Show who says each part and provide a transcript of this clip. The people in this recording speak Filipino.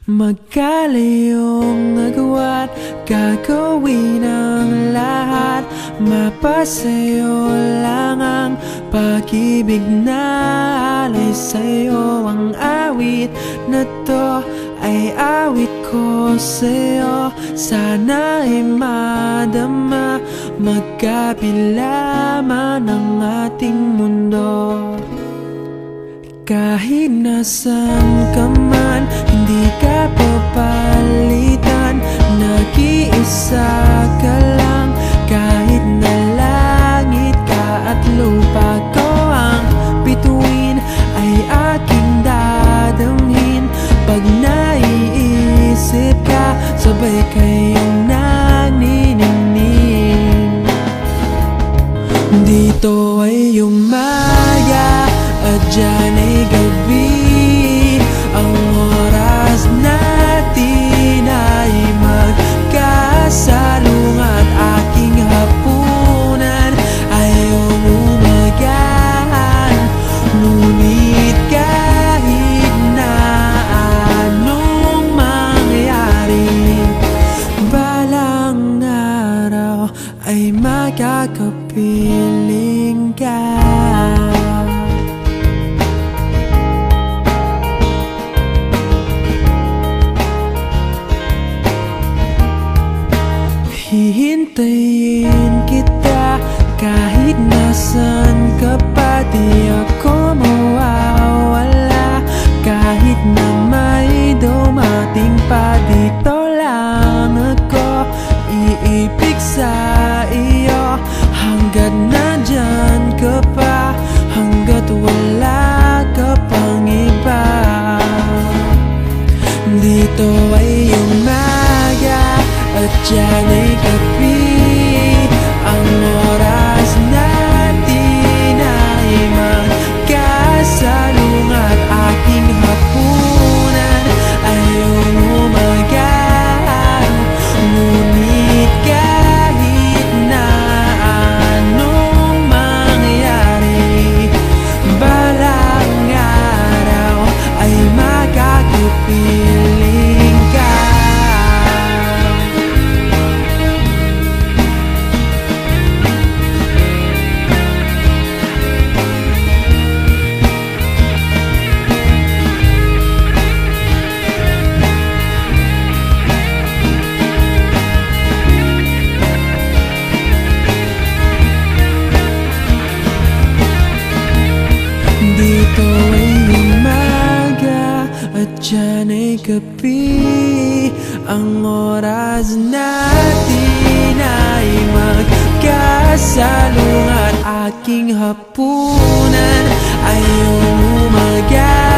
Speaker 1: Magkalayong agwat, gagawin ang lahat. Mapasayo lang ang pag-ibig na alay sa'yo. Ang awit na to ay awit ko sa'yo. Sana ay madama, magkabila man ang ating mundo. Kahit nasan ka man, hindi ka papalitan. Nag-iisa ka lang, kahit na langit ka at lupa ko ang bituin, ay aking dadamhin. Pag naiisip ka, sabay kayong naniningning. Dito ay umaga at dyan ay gabi. Ang oras natin ay magkasalung at aking hapunan ay umumagahan. Ngunit kahit na anong mangyari, balang araw ay makakapiling ka. Hihintayin kita kahit nasan ka pa. Di ako mawawala kahit na may dumating pa. Dito lang ako iibig sa iyo hanggat nandyan ka pa, hanggat wala ka pang iba. Dito ay umaga at dyan ay gabi. Ang oras natin ay magkasalung at aking hapunan ay umumagahan. Ngunit kahit na anong mangyari, balang araw ay makakapiling ka. Dito ay umaga at dyan ay gabi. Ang oras natin ay magkasalung at aking hapunan ay umaga.